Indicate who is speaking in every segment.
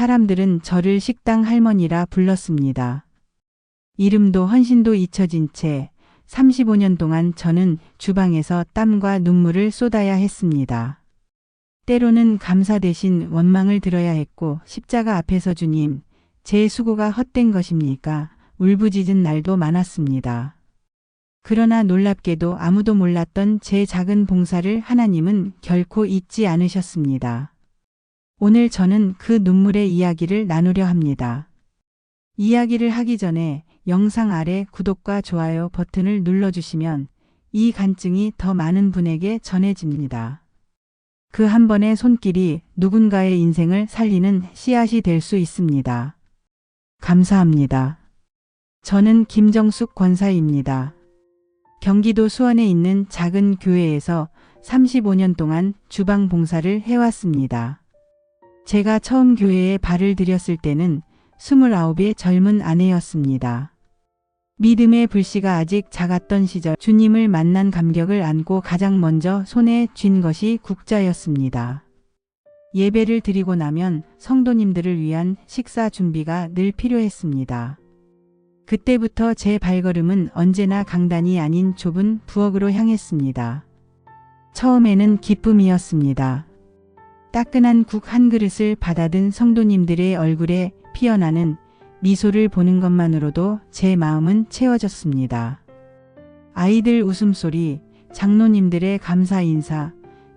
Speaker 1: 사람들은 저를 식당 할머니라 불렀습니다. 이름도 헌신도 잊혀진 채 35년 동안 저는 주방에서 땀과 눈물을 쏟아야 했습니다. 때로는 감사 대신 원망을 들어야 했고 십자가 앞에서 주님, 제 수고가 헛된 것입니까? 울부짖은 날도 많았습니다. 그러나 놀랍게도 아무도 몰랐던 제 작은 봉사를 하나님은 결코 잊지 않으셨습니다. 오늘 저는 그 눈물의 이야기를 나누려 합니다. 이야기를 하기 전에 영상 아래 구독과 좋아요 버튼을 눌러주시면 이 간증이 더 많은 분에게 전해집니다. 그 한 번의 손길이 누군가의 인생을 살리는 씨앗이 될 수 있습니다. 감사합니다. 저는 김정숙 권사입니다. 경기도 수원에 있는 작은 교회에서 35년 동안 주방 봉사를 해왔습니다. 제가 처음 교회에 발을 들였을 때는 29의 젊은 아내였습니다. 믿음의 불씨가 아직 작았던 시절 주님을 만난 감격을 안고 가장 먼저 손에 쥔 것이 국자였습니다. 예배를 드리고 나면 성도님들을 위한 식사 준비가 늘 필요했습니다. 그때부터 제 발걸음은 언제나 강단이 아닌 좁은 부엌으로 향했습니다. 처음에는 기쁨이었습니다. 따끈한 국 한 그릇을 받아든 성도님들의 얼굴에 피어나는 미소를 보는 것만으로도 제 마음은 채워졌습니다. 아이들 웃음소리, 장로님들의 감사 인사,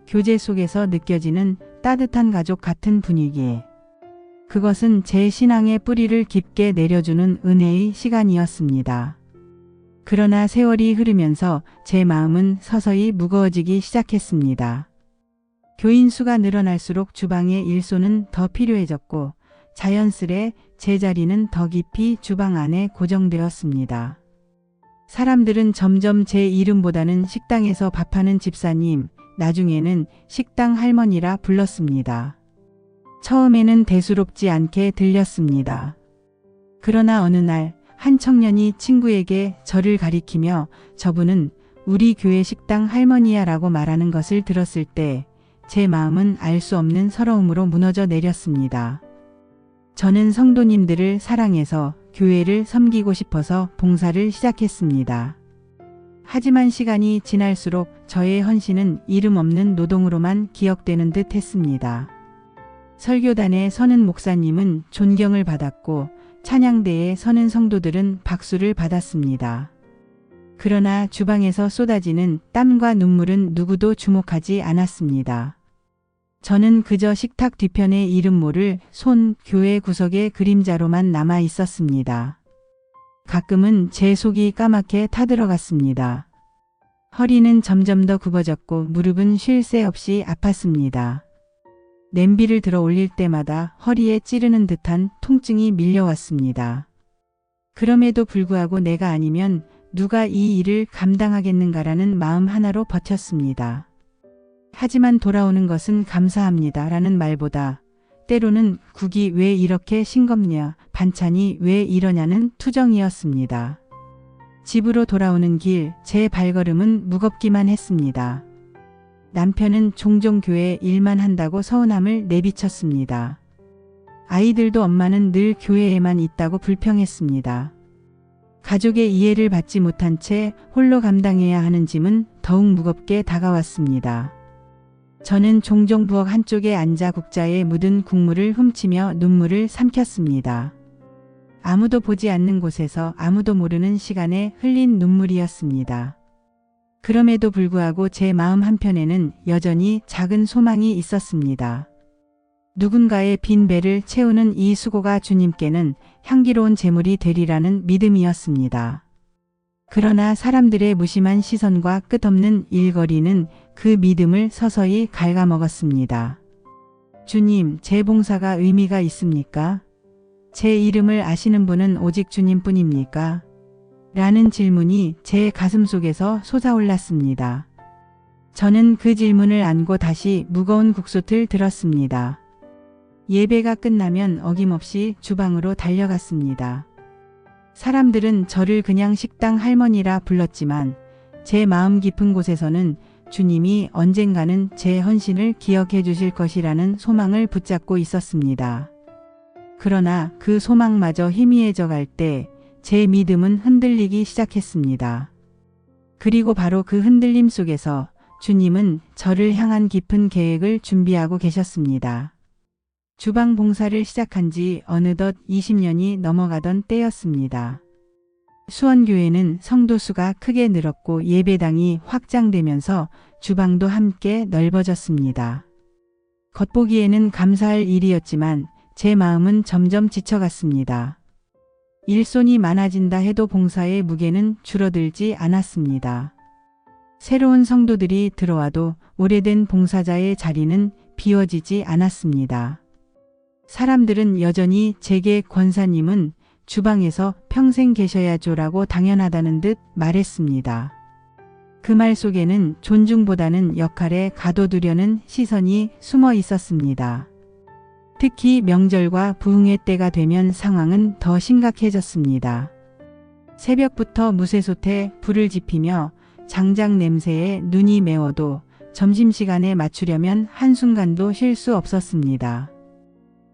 Speaker 1: 교제 속에서 느껴지는 따뜻한 가족 같은 분위기. 그것은 제 신앙의 뿌리를 깊게 내려주는 은혜의 시간이었습니다. 그러나 세월이 흐르면서 제 마음은 서서히 무거워지기 시작했습니다. 교인 수가 늘어날수록 주방의 일손은 더 필요해졌고 자연스레 제 자리는 더 깊이 주방 안에 고정되었습니다. 사람들은 점점 제 이름보다는 식당에서 밥하는 집사님, 나중에는 식당 할머니라 불렀습니다. 처음에는 대수롭지 않게 들렸습니다. 그러나 어느 날 한 청년이 친구에게 저를 가리키며 저분은 우리 교회 식당 할머니야 라고 말하는 것을 들었을 때 제 마음은 알 수 없는 서러움으로 무너져 내렸습니다. 저는 성도님들을 사랑해서 교회를 섬기고 싶어서 봉사를 시작했습니다. 하지만 시간이 지날수록 저의 헌신은 이름 없는 노동으로만 기억되는 듯 했습니다. 설교단에 서는 목사님은 존경을 받았고 찬양대에 서는 성도들은 박수를 받았습니다. 그러나 주방에서 쏟아지는 땀과 눈물은 누구도 주목하지 않았습니다. 저는 그저 식탁 뒤편의 이름 모를 교회 구석의 그림자로만 남아 있었습니다. 가끔은 제 속이 까맣게 타들어갔습니다. 허리는 점점 더 굽어졌고 무릎은 쉴 새 없이 아팠습니다. 냄비를 들어 올릴 때마다 허리에 찌르는 듯한 통증이 밀려왔습니다. 그럼에도 불구하고 내가 아니면 누가 이 일을 감당하겠는가라는 마음 하나로 버텼습니다. 하지만 돌아오는 것은 감사합니다 라는 말보다 때로는 국이 왜 이렇게 싱겁냐, 반찬이 왜 이러냐는 투정이었습니다. 집으로 돌아오는 길, 제 발걸음은 무겁기만 했습니다. 남편은 종종 교회 일만 한다고 서운함을 내비쳤습니다. 아이들도 엄마는 늘 교회에만 있다고 불평했습니다. 가족의 이해를 받지 못한 채 홀로 감당해야 하는 짐은 더욱 무겁게 다가왔습니다. 저는 종종 부엌 한쪽에 앉아 국자에 묻은 국물을 훔치며 눈물을 삼켰습니다. 아무도 보지 않는 곳에서 아무도 모르는 시간에 흘린 눈물이었습니다. 그럼에도 불구하고 제 마음 한편에는 여전히 작은 소망이 있었습니다. 누군가의 빈 배를 채우는 이 수고가 주님께는 향기로운 제물이 되리라는 믿음이었습니다. 그러나 사람들의 무심한 시선과 끝없는 일거리는 그 믿음을 서서히 갉아먹었습니다. 주님, 제 봉사가 의미가 있습니까? 제 이름을 아시는 분은 오직 주님뿐입니까? 라는 질문이 제 가슴속에서 솟아올랐습니다. 저는 그 질문을 안고 다시 무거운 국솥을 들었습니다. 예배가 끝나면 어김없이 주방으로 달려갔습니다. 사람들은 저를 그냥 식당 할머니라 불렀지만 제 마음 깊은 곳에서는 주님이 언젠가는 제 헌신을 기억해 주실 것이라는 소망을 붙잡고 있었습니다. 그러나 그 소망마저 희미해져 갈 때 제 믿음은 흔들리기 시작했습니다. 그리고 바로 그 흔들림 속에서 주님은 저를 향한 깊은 계획을 준비하고 계셨습니다. 주방 봉사를 시작한 지 어느덧 20년이 넘어가던 때였습니다. 수원교회는 성도 수가 크게 늘었고 예배당이 확장되면서 주방도 함께 넓어졌습니다. 겉보기에는 감사할 일이었지만 제 마음은 점점 지쳐갔습니다. 일손이 많아진다 해도 봉사의 무게는 줄어들지 않았습니다. 새로운 성도들이 들어와도 오래된 봉사자의 자리는 비워지지 않았습니다. 사람들은 여전히 제게 권사님은 주방에서 평생 계셔야죠라고 당연하다는 듯 말했습니다. 그 말 속에는 존중보다는 역할에 가둬두려는 시선이 숨어 있었습니다. 특히 명절과 부흥회 때가 되면 상황은 더 심각해졌습니다. 새벽부터 무쇠솥에 불을 지피며 장작 냄새에 눈이 매워도 점심시간에 맞추려면 한순간도 쉴 수 없었습니다.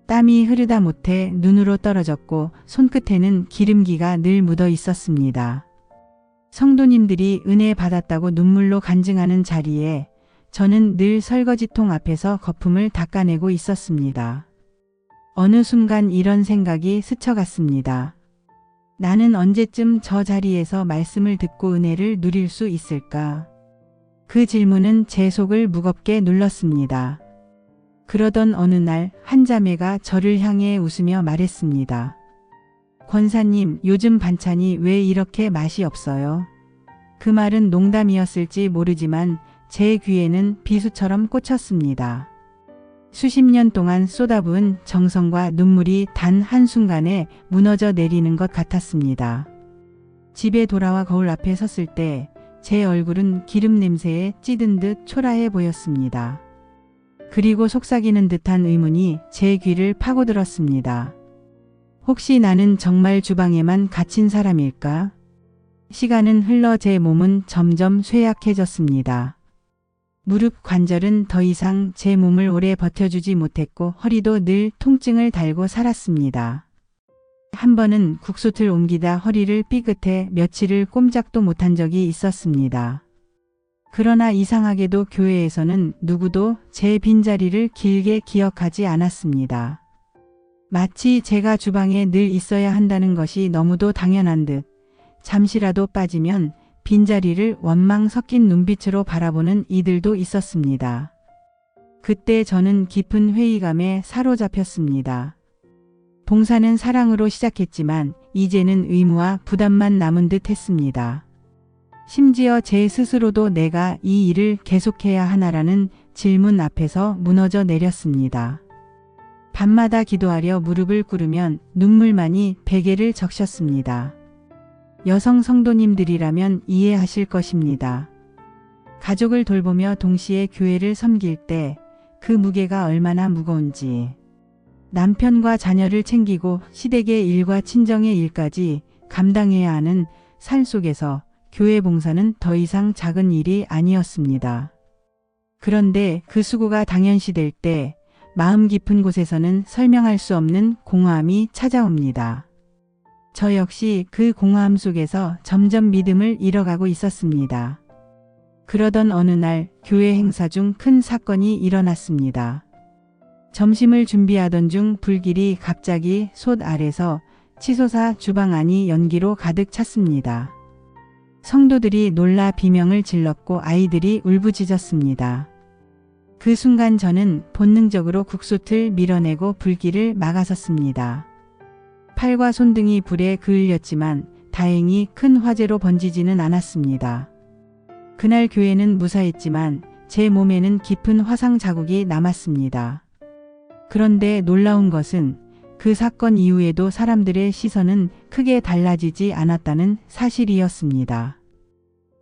Speaker 1: 땀이 흐르다 못해 눈으로 떨어졌고 손끝에는 기름기가 늘 묻어 있었습니다. 성도님들이 은혜 받았다고 눈물로 간증하는 자리에 저는 늘 설거지통 앞에서 거품을 닦아내고 있었습니다. 어느 순간 이런 생각이 스쳐갔습니다. 나는 언제쯤 저 자리에서 말씀을 듣고 은혜를 누릴 수 있을까? 그 질문은 제 속을 무겁게 눌렀습니다. 그러던 어느 날 한 자매가 저를 향해 웃으며 말했습니다. 권사님, 요즘 반찬이 왜 이렇게 맛이 없어요? 그 말은 농담이었을지 모르지만 제 귀에는 비수처럼 꽂혔습니다. 수십 년 동안 쏟아부은 정성과 눈물이 단 한순간에 무너져 내리는 것 같았습니다. 집에 돌아와 거울 앞에 섰을 때 제 얼굴은 기름 냄새에 찌든 듯 초라해 보였습니다. 그리고 속삭이는 듯한 의문이 제 귀를 파고들었습니다. 혹시 나는 정말 주방에만 갇힌 사람일까? 시간은 흘러 제 몸은 점점 쇠약해졌습니다. 무릎 관절은 더 이상 제 몸을 오래 버텨주지 못했고 허리도 늘 통증을 달고 살았습니다. 한 번은 국솥을 옮기다 허리를 삐끗해 며칠을 꼼짝도 못한 적이 있었습니다. 그러나 이상하게도 교회에서는 누구도 제 빈자리를 길게 기억하지 않았습니다. 마치 제가 주방에 늘 있어야 한다는 것이 너무도 당연한 듯 잠시라도 빠지면 빈자리를 원망 섞인 눈빛으로 바라보는 이들도 있었습니다. 그때 저는 깊은 회의감에 사로잡혔습니다. 봉사는 사랑으로 시작했지만 이제는 의무와 부담만 남은 듯 했습니다. 심지어 제 스스로도 내가 이 일을 계속해야 하나라는 질문 앞에서 무너져 내렸습니다. 밤마다 기도하려 무릎을 꿇으면 눈물만이 베개를 적셨습니다. 여성 성도님들이라면 이해하실 것입니다. 가족을 돌보며 동시에 교회를 섬길 때 그 무게가 얼마나 무거운지. 남편과 자녀를 챙기고 시댁의 일과 친정의 일까지 감당해야 하는 삶 속에서 교회 봉사는 더 이상 작은 일이 아니었습니다. 그런데 그 수고가 당연시될 때 마음 깊은 곳에서는 설명할 수 없는 공허함이 찾아옵니다. 저 역시 그 공허함 속에서 점점 믿음을 잃어가고 있었습니다. 그러던 어느 날 교회 행사 중 큰 사건이 일어났습니다. 점심을 준비하던 중 불길이 갑자기 솥 아래서 치솟아 주방 안이 연기로 가득 찼습니다. 성도들이 놀라 비명을 질렀고 아이들이 울부짖었습니다. 그 순간 저는 본능적으로 국솥을 밀어내고 불길을 막아섰습니다. 팔과 손등이 불에 그을렸지만 다행히 큰 화재로 번지지는 않았습니다. 그날 교회는 무사했지만 제 몸에는 깊은 화상 자국이 남았습니다. 그런데 놀라운 것은 그 사건 이후에도 사람들의 시선은 크게 달라지지 않았다는 사실이었습니다.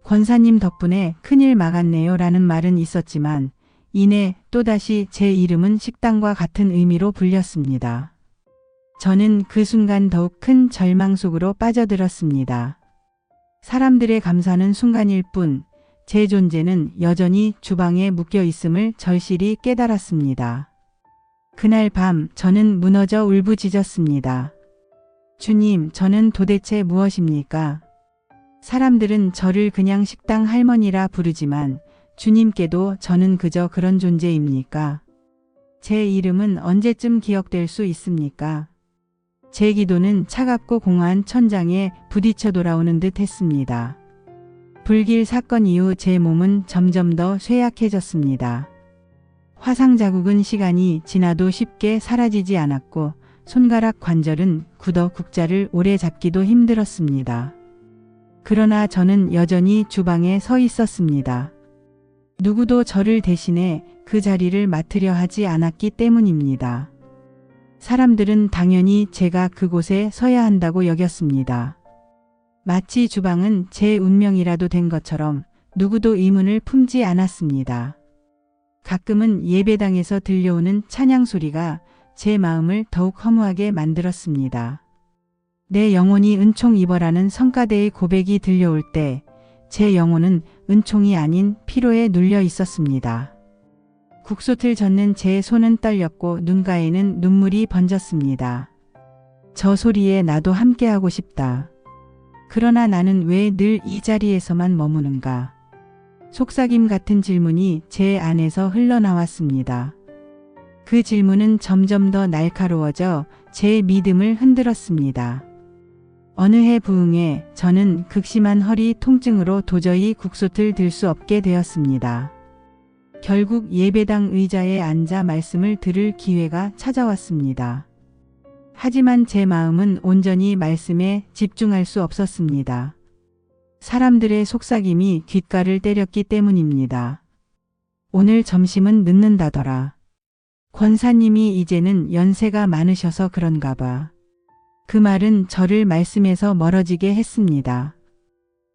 Speaker 1: 권사님 덕분에 큰일 막았네요 라는 말은 있었지만 이내 또다시 제 이름은 식당과 같은 의미로 불렸습니다. 저는 그 순간 더욱 큰 절망 속으로 빠져들었습니다. 사람들의 감사는 순간일 뿐 제 존재는 여전히 주방에 묶여 있음을 절실히 깨달았습니다. 그날 밤 저는 무너져 울부짖었습니다. 주님, 저는 도대체 무엇입니까? 사람들은 저를 그냥 식당 할머니라 부르지만 주님께도 저는 그저 그런 존재입니까? 제 이름은 언제쯤 기억될 수 있습니까? 제 기도는 차갑고 공허한 천장에 부딪혀 돌아오는 듯 했습니다. 불길 사건 이후 제 몸은 점점 더 쇠약해졌습니다. 화상 자국은 시간이 지나도 쉽게 사라지지 않았고 손가락 관절은 굳어 국자를 오래 잡기도 힘들었습니다. 그러나 저는 여전히 주방에 서 있었습니다. 누구도 저를 대신해 그 자리를 맡으려 하지 않았기 때문입니다. 사람들은 당연히 제가 그곳에 서야 한다고 여겼습니다. 마치 주방은 제 운명이라도 된 것처럼 누구도 의문을 품지 않았습니다. 가끔은 예배당에서 들려오는 찬양 소리가 제 마음을 더욱 허무하게 만들었습니다. 내 영혼이 은총 입어라는 성가대의 고백이 들려올 때 제 영혼은 은총이 아닌 피로에 눌려 있었습니다. 국솥을 젓는 제 손은 떨렸고 눈가에는 눈물이 번졌습니다. 저 소리에 나도 함께하고 싶다. 그러나 나는 왜 늘 이 자리에서만 머무는가? 속삭임 같은 질문이 제 안에서 흘러나왔습니다. 그 질문은 점점 더 날카로워져 제 믿음을 흔들었습니다. 어느 해 부흥회 저는 극심한 허리 통증으로 도저히 국솥을 들 수 없게 되었습니다. 결국 예배당 의자에 앉아 말씀을 들을 기회가 찾아왔습니다. 하지만 제 마음은 온전히 말씀에 집중할 수 없었습니다. 사람들의 속삭임이 귓가를 때렸기 때문입니다. 오늘 점심은 늦는다더라. 권사님이 이제는 연세가 많으셔서 그런가 봐. 그 말은 저를 말씀에서 멀어지게 했습니다.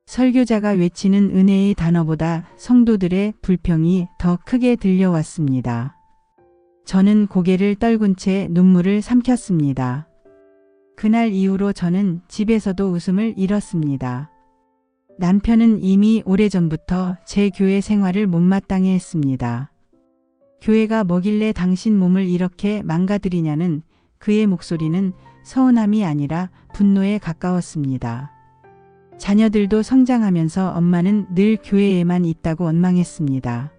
Speaker 1: 설교자가 외치는 은혜의 단어보다 성도들의 불평이 더 크게 들려왔습니다. 저는 고개를 떨군 채 눈물을 삼켰습니다. 그날 이후로 저는 집에서도 웃음을 잃었습니다. 남편은 이미 오래전부터 제 교회 생활을 못마땅해 했습니다. 교회가 뭐길래 당신 몸을 이렇게 망가뜨리냐는 그의 목소리는 서운함이 아니라 분노에 가까웠습니다. 자녀들도 성장하면서 엄마는 늘 교회에만 있다고 원망했습니다.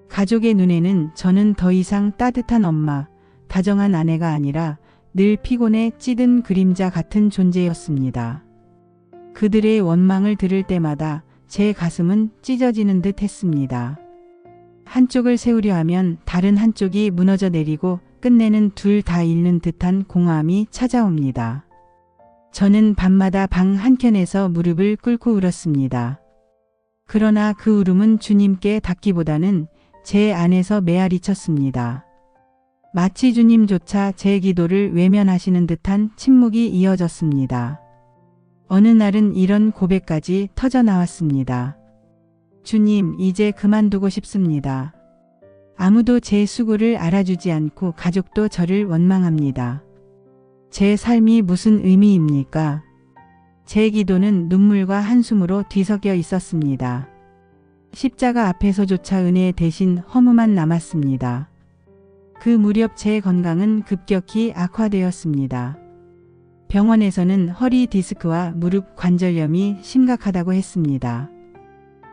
Speaker 1: 가족의 눈에는 저는 더 이상 따뜻한 엄마, 다정한 아내가 아니라 늘 피곤에 찌든 그림자 같은 존재였습니다. 그들의 원망을 들을 때마다 제 가슴은 찢어지는 듯 했습니다. 한쪽을 세우려 하면 다른 한쪽이 무너져 내리고 끝내는 둘 다 잃는 듯한 공허함이 찾아옵니다. 저는 밤마다 방 한켠에서 무릎을 꿇고 울었습니다. 그러나 그 울음은 주님께 닿기보다는 제 안에서 메아리쳤습니다. 마치 주님조차 제 기도를 외면하시는 듯한 침묵이 이어졌습니다. 어느 날은 이런 고백까지 터져 나왔습니다. 주님, 이제 그만두고 싶습니다. 아무도 제 수고를 알아주지 않고 가족도 저를 원망합니다. 제 삶이 무슨 의미입니까? 제 기도는 눈물과 한숨으로 뒤섞여 있었습니다. 십자가 앞에서조차 은혜 대신 허무만 남았습니다. 그 무렵 제 건강은 급격히 악화되었습니다. 병원에서는 허리 디스크와 무릎 관절염이 심각하다고 했습니다.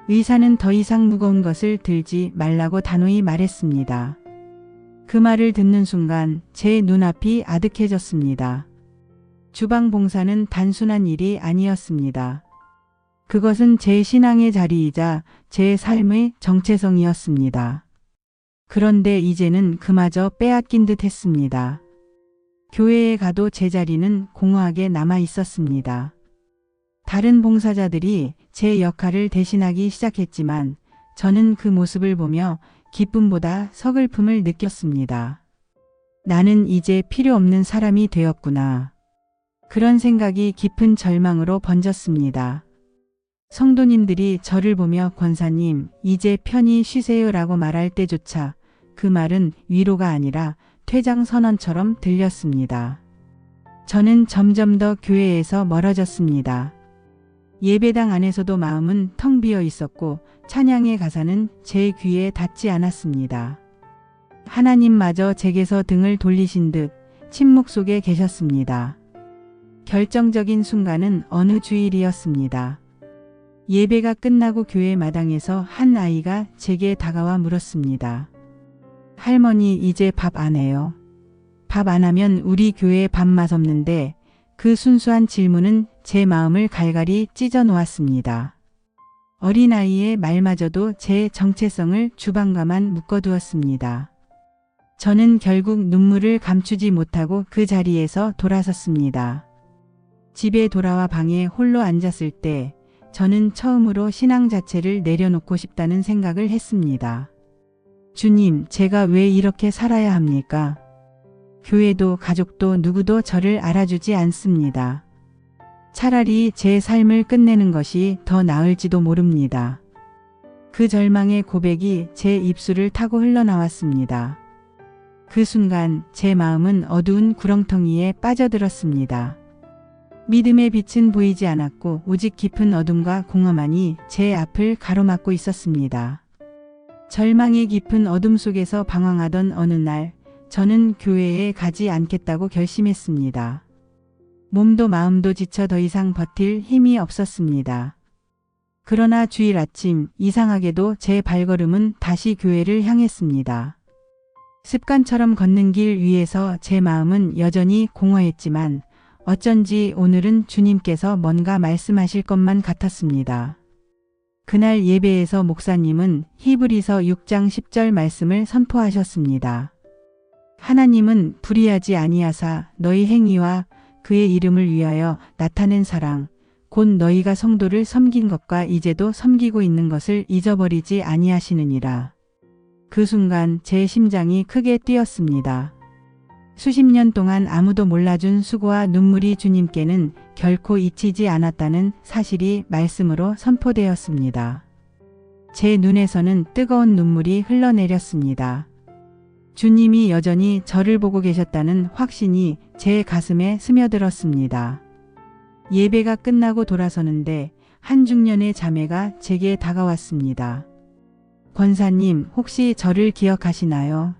Speaker 1: 의사는 더 이상 무거운 것을 들지 말라고 단호히 말했습니다. 그 말을 듣는 순간 제 눈앞이 아득해졌습니다. 주방 봉사는 단순한 일이 아니었습니다. 그것은 제 신앙의 자리이자 제 삶의 정체성이었습니다. 그런데 이제는 그마저 빼앗긴 듯 했습니다. 교회에 가도 제 자리는 공허하게 남아 있었습니다. 다른 봉사자들이 제 역할을 대신하기 시작했지만 저는 그 모습을 보며 기쁨보다 서글픔을 느꼈습니다. 나는 이제 필요 없는 사람이 되었구나. 그런 생각이 깊은 절망으로 번졌습니다. 성도님들이 저를 보며 권사님, 이제 편히 쉬세요라고 말할 때조차 그 말은 위로가 아니라 퇴장 선언처럼 들렸습니다. 저는 점점 더 교회에서 멀어졌습니다. 예배당 안에서도 마음은 텅 비어 있었고 찬양의 가사는 제 귀에 닿지 않았습니다. 하나님마저 제게서 등을 돌리신 듯 침묵 속에 계셨습니다. 결정적인 순간은 어느 주일이었습니다. 예배가 끝나고 교회 마당에서 한 아이가 제게 다가와 물었습니다. 할머니, 이제 밥 안 해요? 밥 안 하면 우리 교회에 밥맛 없는데. 그 순수한 질문은 제 마음을 갈갈이 찢어 놓았습니다. 어린아이의 말마저도 제 정체성을 주방과만 묶어두었습니다. 저는 결국 눈물을 감추지 못하고 그 자리에서 돌아섰습니다. 집에 돌아와 방에 홀로 앉았을 때 저는 처음으로 신앙 자체를 내려놓고 싶다는 생각을 했습니다. 주님, 제가 왜 이렇게 살아야 합니까? 교회도 가족도 누구도 저를 알아주지 않습니다. 차라리 제 삶을 끝내는 것이 더 나을지도 모릅니다. 그 절망의 고백이 제 입술을 타고 흘러나왔습니다. 그 순간 제 마음은 어두운 구렁텅이에 빠져들었습니다. 믿음의 빛은 보이지 않았고 오직 깊은 어둠과 공허만이 제 앞을 가로막고 있었습니다. 절망의 깊은 어둠 속에서 방황하던 어느 날, 저는 교회에 가지 않겠다고 결심했습니다. 몸도 마음도 지쳐 더 이상 버틸 힘이 없었습니다. 그러나 주일 아침 이상하게도 제 발걸음은 다시 교회를 향했습니다. 습관처럼 걷는 길 위에서 제 마음은 여전히 공허했지만 어쩐지 오늘은 주님께서 뭔가 말씀하실 것만 같았습니다. 그날 예배에서 목사님은 히브리서 6장 10절 말씀을 선포하셨습니다. 하나님은 불의하지 아니하사 너희 행위와 그의 이름을 위하여 나타낸 사랑, 곧 너희가 성도를 섬긴 것과 이제도 섬기고 있는 것을 잊어버리지 아니하시느니라. 그 순간 제 심장이 크게 뛰었습니다. 수십 년 동안 아무도 몰라준 수고와 눈물이 주님께는 결코 잊히지 않았다는 사실이 말씀으로 선포되었습니다. 제 눈에서는 뜨거운 눈물이 흘러내렸습니다. 주님이 여전히 저를 보고 계셨다는 확신이 제 가슴에 스며들었습니다. 예배가 끝나고 돌아서는데 한 중년의 자매가 제게 다가왔습니다. 권사님, 혹시 저를 기억하시나요?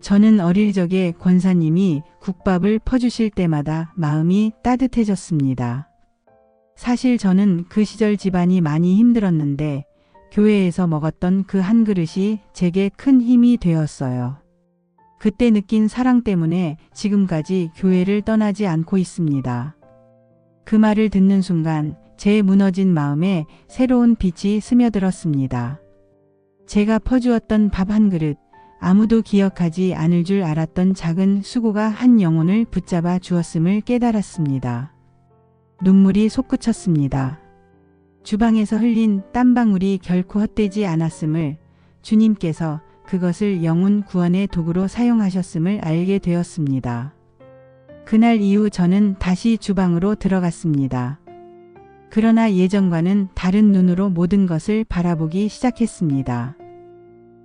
Speaker 1: 저는 어릴 적에 권사님이 국밥을 퍼주실 때마다 마음이 따뜻해졌습니다. 사실 저는 그 시절 집안이 많이 힘들었는데 교회에서 먹었던 그 한 그릇이 제게 큰 힘이 되었어요. 그때 느낀 사랑 때문에 지금까지 교회를 떠나지 않고 있습니다. 그 말을 듣는 순간 제 무너진 마음에 새로운 빛이 스며들었습니다. 제가 퍼주었던 밥 한 그릇, 아무도 기억하지 않을 줄 알았던 작은 수고가 한 영혼을 붙잡아 주었음을 깨달았습니다. 눈물이 솟구쳤습니다. 주방에서 흘린 땀방울이 결코 헛되지 않았음을, 주님께서 그것을 영혼 구원의 도구로 사용하셨음을 알게 되었습니다. 그날 이후 저는 다시 주방으로 들어갔습니다. 그러나 예전과는 다른 눈으로 모든 것을 바라보기 시작했습니다.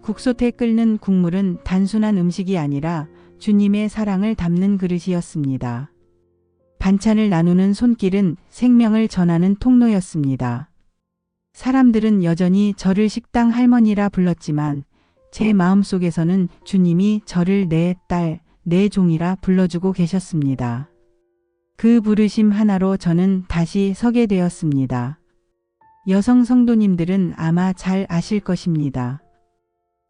Speaker 1: 국솥에 끓는 국물은 단순한 음식이 아니라 주님의 사랑을 담는 그릇이었습니다. 반찬을 나누는 손길은 생명을 전하는 통로였습니다. 사람들은 여전히 저를 식당 할머니라 불렀지만 제 마음속에서는 주님이 저를 내 딸, 내 종이라 불러주고 계셨습니다. 그 부르심 하나로 저는 다시 서게 되었습니다. 여성 성도님들은 아마 잘 아실 것입니다.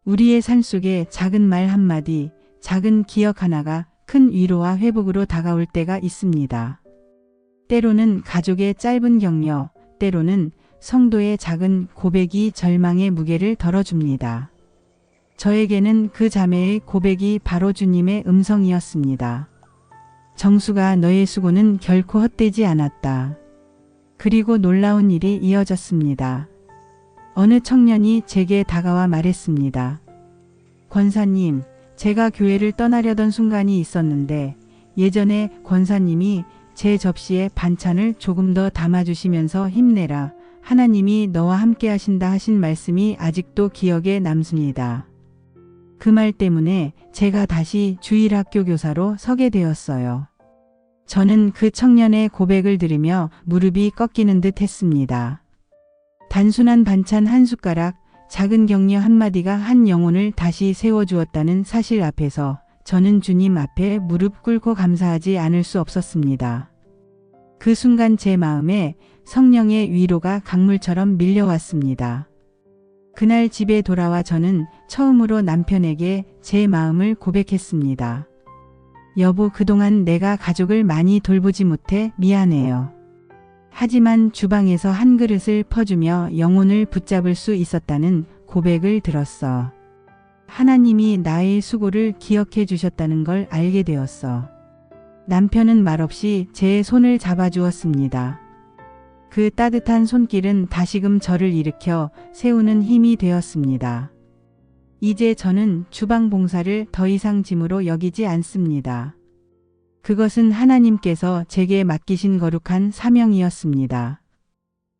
Speaker 1: 우리의 삶 속에 작은 말 한마디, 작은 기억 하나가 큰 위로와 회복으로 다가올 때가 있습니다. 때로는 가족의 짧은 격려, 때로는 성도의 작은 고백이 절망의 무게를 덜어줍니다. 저에게는 그 자매의 고백이 바로 주님의 음성이었습니다. 정수가, 너의 수고는 결코 헛되지 않았다. 그리고 놀라운 일이 이어졌습니다. 어느 청년이 제게 다가와 말했습니다. 권사님, 제가 교회를 떠나려던 순간이 있었는데 예전에 권사님이 제 접시에 반찬을 조금 더 담아주시면서 힘내라, 하나님이 너와 함께 하신다 하신 말씀이 아직도 기억에 남습니다. 그 말 때문에 제가 다시 주일학교 교사로 서게 되었어요. 저는 그 청년의 고백을 들으며 무릎이 꺾이는 듯 했습니다. 단순한 반찬 한 숟가락, 작은 격려 한마디가 한 영혼을 다시 세워주었다는 사실 앞에서 저는 주님 앞에 무릎 꿇고 감사하지 않을 수 없었습니다. 그 순간 제 마음에 성령의 위로가 강물처럼 밀려왔습니다. 그날 집에 돌아와 저는 처음으로 남편에게 제 마음을 고백했습니다. 여보, 그동안 내가 가족을 많이 돌보지 못해 미안해요. 하지만 주방에서 한 그릇을 퍼주며 영혼을 붙잡을 수 있었다는 고백을 들었어. 하나님이 나의 수고를 기억해 주셨다는 걸 알게 되었어. 남편은 말없이 제 손을 잡아주었습니다. 그 따뜻한 손길은 다시금 저를 일으켜 세우는 힘이 되었습니다. 이제 저는 주방 봉사를 더 이상 짐으로 여기지 않습니다. 그것은 하나님께서 제게 맡기신 거룩한 사명이었습니다.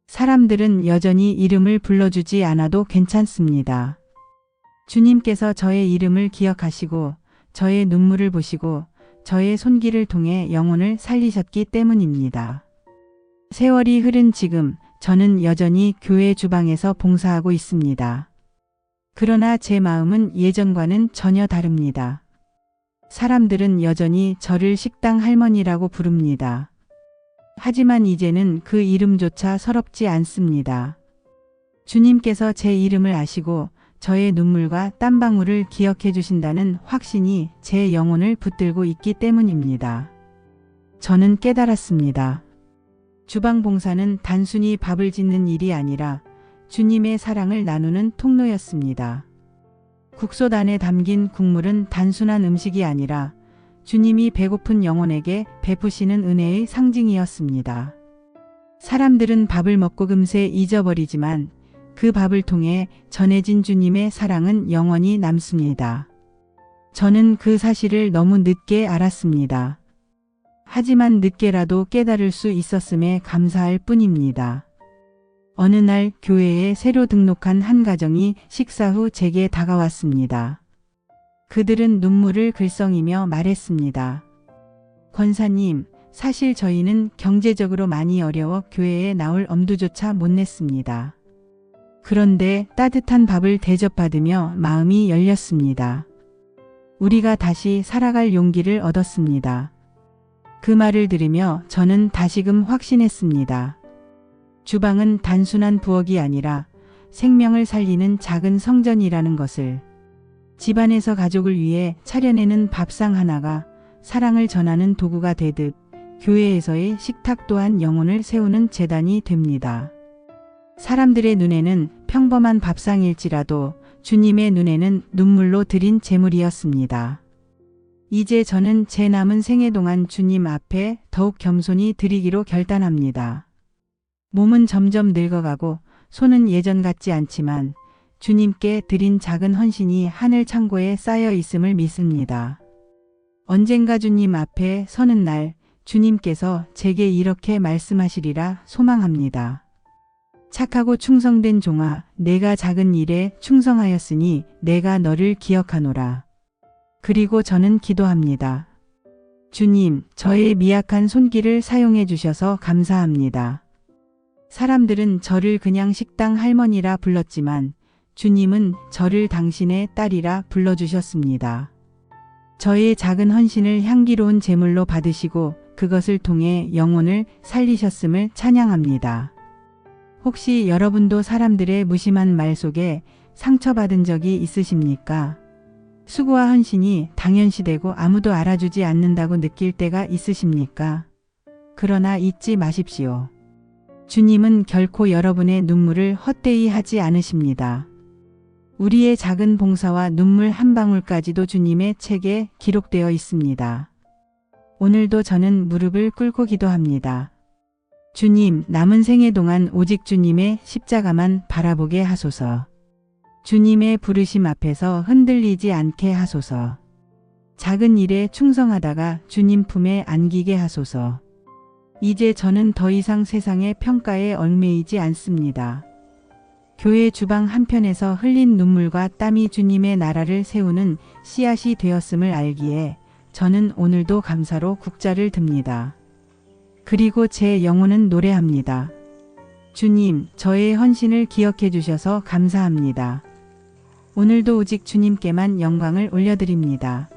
Speaker 1: 사람들은 여전히 이름을 불러주지 않아도 괜찮습니다. 주님께서 저의 이름을 기억하시고 저의 눈물을 보시고 저의 손길을 통해 영혼을 살리셨기 때문입니다. 세월이 흐른 지금 저는 여전히 교회 주방에서 봉사하고 있습니다. 그러나 제 마음은 예전과는 전혀 다릅니다. 사람들은 여전히 저를 식당 할머니라고 부릅니다. 하지만 이제는 그 이름조차 서럽지 않습니다. 주님께서 제 이름을 아시고 저의 눈물과 땀방울을 기억해 주신다는 확신이 제 영혼을 붙들고 있기 때문입니다. 저는 깨달았습니다. 주방 봉사는 단순히 밥을 짓는 일이 아니라 주님의 사랑을 나누는 통로였습니다. 국솥 안에 담긴 국물은 단순한 음식이 아니라 주님이 배고픈 영혼에게 베푸시는 은혜의 상징이었습니다. 사람들은 밥을 먹고 금세 잊어버리지만 그 밥을 통해 전해진 주님의 사랑은 영원히 남습니다. 저는 그 사실을 너무 늦게 알았습니다. 하지만 늦게라도 깨달을 수 있었음에 감사할 뿐입니다. 어느 날 교회에 새로 등록한 한 가정이 식사 후 제게 다가왔습니다. 그들은 눈물을 글썽이며 말했습니다. 권사님, 사실 저희는 경제적으로 많이 어려워 교회에 나올 엄두조차 못 냈습니다. 그런데 따뜻한 밥을 대접받으며 마음이 열렸습니다. 우리가 다시 살아갈 용기를 얻었습니다. 그 말을 들으며 저는 다시금 확신했습니다. 주방은 단순한 부엌이 아니라 생명을 살리는 작은 성전이라는 것을. 집안에서 가족을 위해 차려내는 밥상 하나가 사랑을 전하는 도구가 되듯 교회에서의 식탁 또한 영혼을 세우는 제단이 됩니다. 사람들의 눈에는 평범한 밥상일지라도 주님의 눈에는 눈물로 드린 제물이었습니다. 이제 저는 제 남은 생애 동안 주님 앞에 더욱 겸손히 드리기로 결단합니다. 몸은 점점 늙어가고 손은 예전 같지 않지만 주님께 드린 작은 헌신이 하늘 창고에 쌓여 있음을 믿습니다. 언젠가 주님 앞에 서는 날 주님께서 제게 이렇게 말씀하시리라 소망합니다. 착하고 충성된 종아, 내가 작은 일에 충성하였으니 내가 너를 기억하노라. 그리고 저는 기도합니다. 주님, 저의 미약한 손길을 사용해 주셔서 감사합니다. 사람들은 저를 그냥 식당 할머니라 불렀지만 주님은 저를 당신의 딸이라 불러주셨습니다. 저의 작은 헌신을 향기로운 제물로 받으시고 그것을 통해 영혼을 살리셨음을 찬양합니다. 혹시 여러분도 사람들의 무심한 말 속에 상처받은 적이 있으십니까? 수고와 헌신이 당연시되고 아무도 알아주지 않는다고 느낄 때가 있으십니까? 그러나 잊지 마십시오. 주님은 결코 여러분의 눈물을 헛되이 하지 않으십니다. 우리의 작은 봉사와 눈물 한 방울까지도 주님의 책에 기록되어 있습니다. 오늘도 저는 무릎을 꿇고 기도합니다. 주님, 남은 생애 동안 오직 주님의 십자가만 바라보게 하소서. 주님의 부르심 앞에서 흔들리지 않게 하소서. 작은 일에 충성하다가 주님 품에 안기게 하소서. 이제 저는 더 이상 세상의 평가에 얽매이지 않습니다. 교회 주방 한편에서 흘린 눈물과 땀이 주님의 나라를 세우는 씨앗이 되었음을 알기에 저는 오늘도 감사로 국자를 듭니다. 그리고 제 영혼은 노래합니다. 주님, 저의 헌신을 기억해 주셔서 감사합니다. 오늘도 오직 주님께만 영광을 올려드립니다.